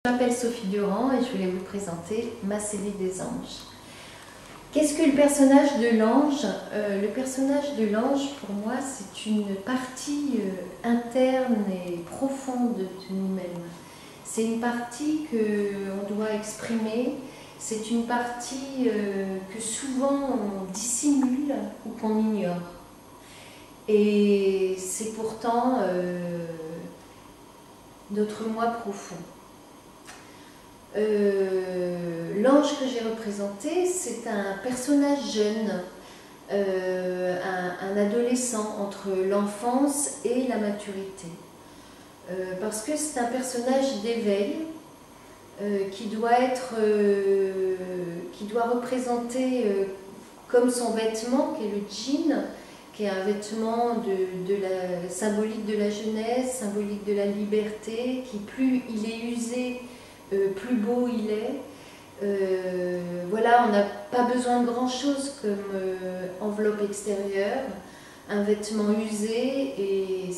Je m'appelle Sophie Durand et je voulais vous présenter ma série des anges. Qu'est-ce que le personnage de l'ange? Le personnage de l'ange, pour moi, c'est une partie interne et profonde de nous-mêmes. C'est une partie qu'on doit exprimer, c'est une partie que souvent on dissimule ou qu'on ignore. Et c'est pourtant notre moi profond. L'ange que j'ai représenté, c'est un personnage jeune, un adolescent entre l'enfance et la maturité. Parce que c'est un personnage d'éveil qui doit représenter comme son vêtement, qui est le djinn, qui est un vêtement symbolique de la jeunesse, symbolique de la liberté, qui plus il est usé, plus beau il est. Voilà, on n'a pas besoin de grand chose comme enveloppe extérieure, un vêtement usé, et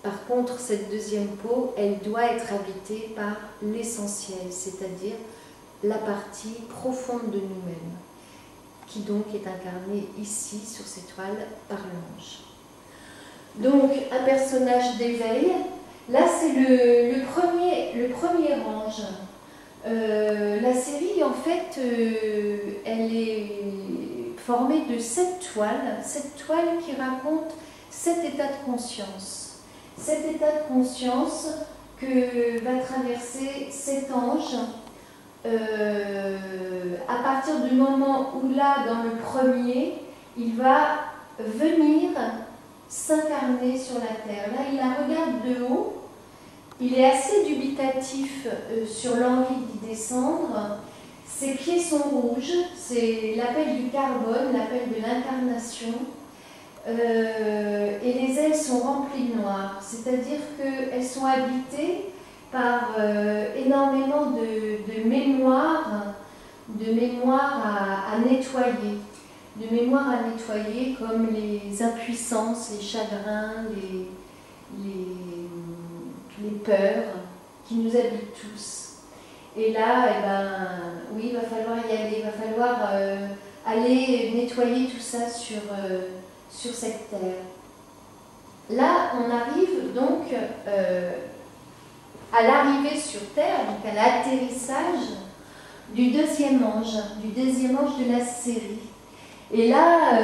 par contre cette deuxième peau, elle doit être habitée par l'essentiel, c'est-à-dire la partie profonde de nous-mêmes, qui donc est incarnée ici sur cette toile par l'ange. Donc un personnage d'éveil, là c'est le premier ange. La série, en fait, elle est formée de 7 toiles qui racontent 7 états de conscience. 7 états de conscience que va traverser cet ange à partir du moment où là, dans le premier, il va venir s'incarner sur la terre. Là, il la regarde de haut. Il est assez dubitatif sur l'envie d'y descendre. Ses pieds sont rouges, c'est l'appel du carbone, l'appel de l'incarnation. Et les ailes sont remplies de noir, c'est-à-dire qu'elles sont habitées par énormément de mémoires à nettoyer. De mémoires à nettoyer comme les impuissances, les chagrins, les peurs qui nous habitent tous. Et là, eh ben, oui, il va falloir y aller, il va falloir aller nettoyer tout ça sur cette terre. Là, on arrive donc à l'arrivée sur terre, donc à l'atterrissage du deuxième ange de la série. Et là,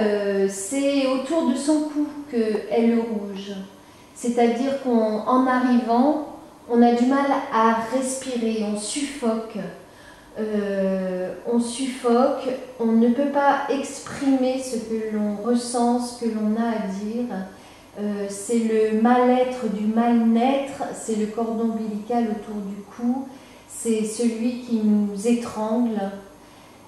c'est autour de son cou qu'est le rouge. C'est-à-dire qu'en arrivant, on a du mal à respirer, on suffoque. On ne peut pas exprimer ce que l'on ressent, ce que l'on a à dire. C'est le mal-être du mal-naître, c'est le cordon ombilical autour du cou, c'est celui qui nous étrangle.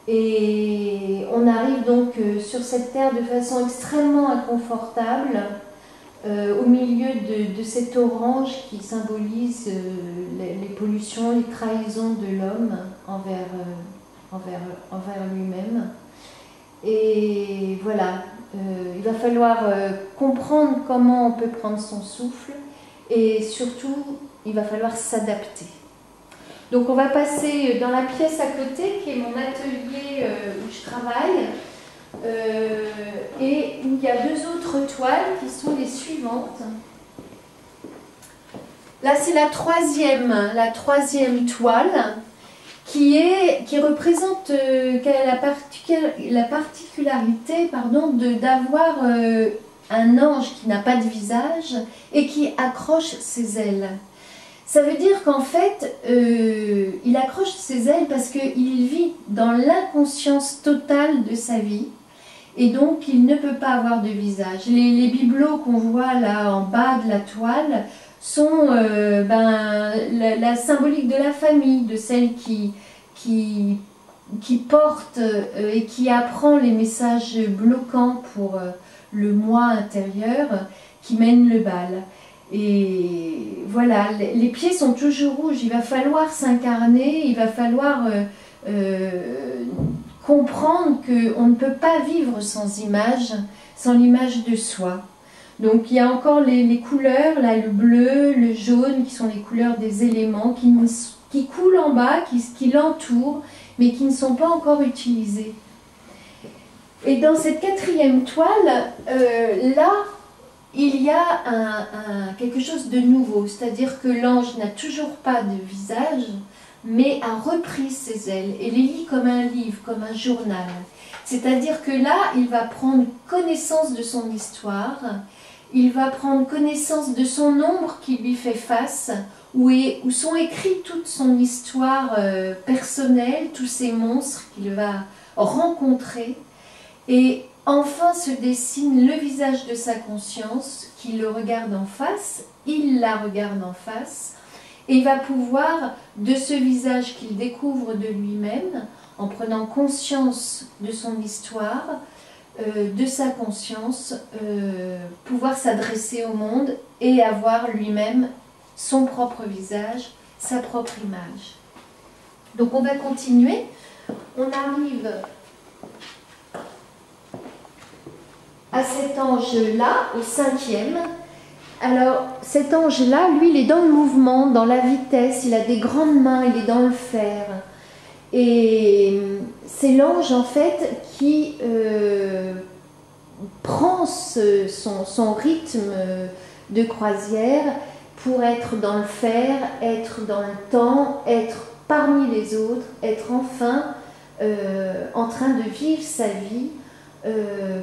Et on arrive donc sur cette terre de façon extrêmement inconfortable, au milieu de cet orange qui symbolise les pollutions, les trahisons de l'homme envers lui-même. Et voilà, il va falloir comprendre comment on peut prendre son souffle et surtout, il va falloir s'adapter. Donc on va passer dans la pièce à côté qui est mon atelier où je travaille. Et il y a 2 autres toiles qui sont les suivantes. Là, c'est la troisième toile qui représente la particularité d'avoir un ange qui n'a pas de visage et qui accroche ses ailes. Ça veut dire qu'en fait, il accroche ses ailes parce qu'il vit dans l'inconscience totale de sa vie. Et donc, il ne peut pas avoir de visage. Les bibelots qu'on voit là en bas de la toile sont la symbolique de la famille, de celle qui porte et qui apprend les messages bloquants pour le moi intérieur qui mène le bal. Et voilà, les pieds sont toujours rouges, il va falloir s'incarner, il va falloir comprendre qu'on ne peut pas vivre sans l'image de soi. Donc il y a encore les couleurs, là, le bleu, le jaune, qui sont les couleurs des éléments, qui qui coulent en bas, qui l'entourent, mais qui ne sont pas encore utilisées. Et dans cette quatrième toile, là, il y a quelque chose de nouveau, c'est-à-dire que l'ange n'a toujours pas de visage, mais a repris ses ailes et les lit comme un livre, comme un journal. C'est-à-dire que là, il va prendre connaissance de son histoire, il va prendre connaissance de son ombre qui lui fait face, où sont écrits toute son histoire personnelle, tous ces monstres qu'il va rencontrer. Et enfin se dessine le visage de sa conscience qui le regarde en face, il la regarde en face, et il va pouvoir, de ce visage qu'il découvre de lui-même, en prenant conscience de son histoire, de sa conscience, pouvoir s'adresser au monde et avoir lui-même son propre visage, sa propre image. Donc on va continuer, on arrive à cet ange-là, au cinquième. Alors, cet ange-là, lui, il est dans le mouvement, dans la vitesse, il a des grandes mains, il est dans le fer. Et c'est l'ange, en fait, qui prend son rythme de croisière pour être dans le fer, être dans le temps, être parmi les autres, être enfin en train de vivre sa vie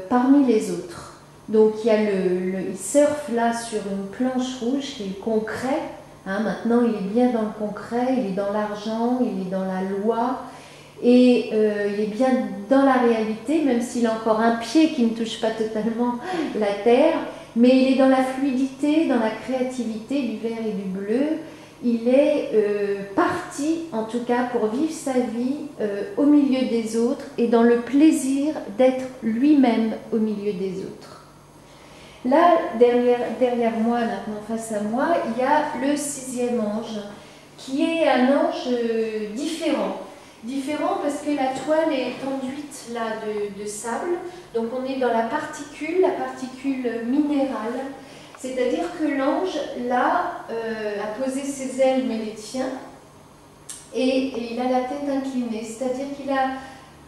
parmi les autres. Donc il surfe là sur une planche rouge qui est le concret. Hein, maintenant il est bien dans le concret, il est dans l'argent, il est dans la loi et il est bien dans la réalité, même s'il a encore un pied qui ne touche pas totalement la terre, mais il est dans la fluidité, dans la créativité du vert et du bleu. Il est parti, en tout cas, pour vivre sa vie au milieu des autres et dans le plaisir d'être lui-même au milieu des autres. Là, derrière moi, maintenant face à moi, il y a le sixième ange, qui est un ange différent. Différent parce que la toile est enduite là de sable, donc on est dans la particule minérale. C'est-à-dire que l'ange, là, a posé ses ailes, mais les tient, et il a la tête inclinée. C'est-à-dire qu'il a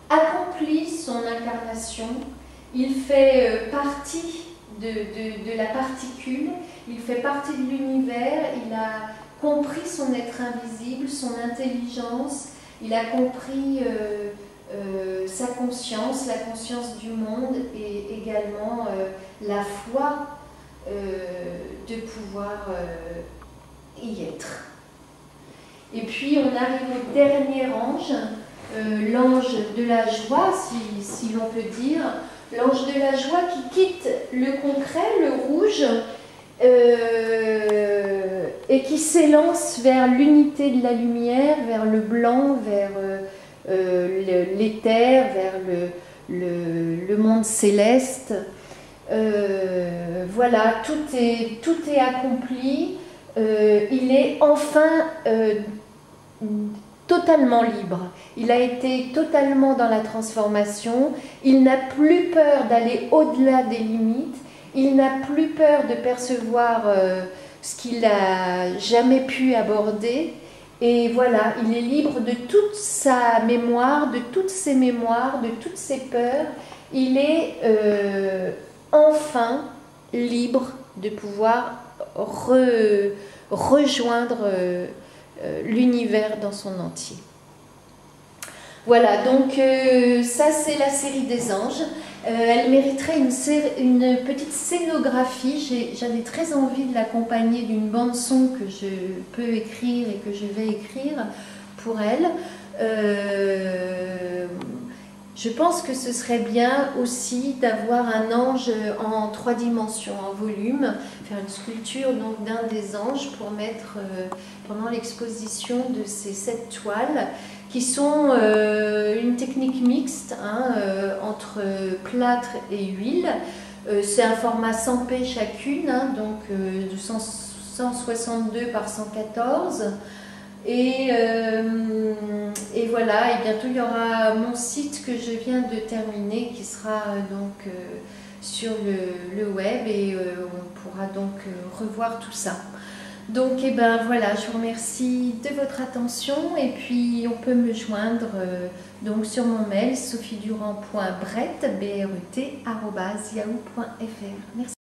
accompli son incarnation, il fait partie de la particule, il fait partie de l'univers, il a compris son être invisible, son intelligence, il a compris sa conscience, la conscience du monde, et également la foi de pouvoir y être. Et puis on arrive au dernier ange, l'ange de la joie, si l'on peut dire, l'ange de la joie qui quitte le concret, le rouge, et qui s'élance vers l'unité de la lumière, vers le blanc, vers l'éther, vers le monde céleste. Voilà, tout est accompli, il est enfin totalement libre, il a été totalement dans la transformation, il n'a plus peur d'aller au-delà des limites, il n'a plus peur de percevoir ce qu'il n'a jamais pu aborder, et voilà, il est libre de toute sa mémoire, de toutes ses mémoires, de toutes ses peurs, il est enfin libre de pouvoir rejoindre l'univers dans son entier. Voilà, donc ça c'est la série des anges. Elle mériterait une petite scénographie. J'avais très envie de l'accompagner d'une bande-son que je peux écrire et que je vais écrire pour elle. Je pense que ce serait bien aussi d'avoir un ange en 3 dimensions, en volume, faire une sculpture donc d'un des anges pour mettre pendant l'exposition de ces 7 toiles qui sont une technique mixte hein, entre plâtre et huile. C'est un format 100p chacune, hein, donc de 162 par 114. Et voilà, et bientôt il y aura mon site que je viens de terminer qui sera donc sur le web et on pourra donc revoir tout ça. Donc, eh ben, voilà, je vous remercie de votre attention et puis on peut me joindre donc sur mon mail sophiedurand.bret@yahoo.fr. Merci.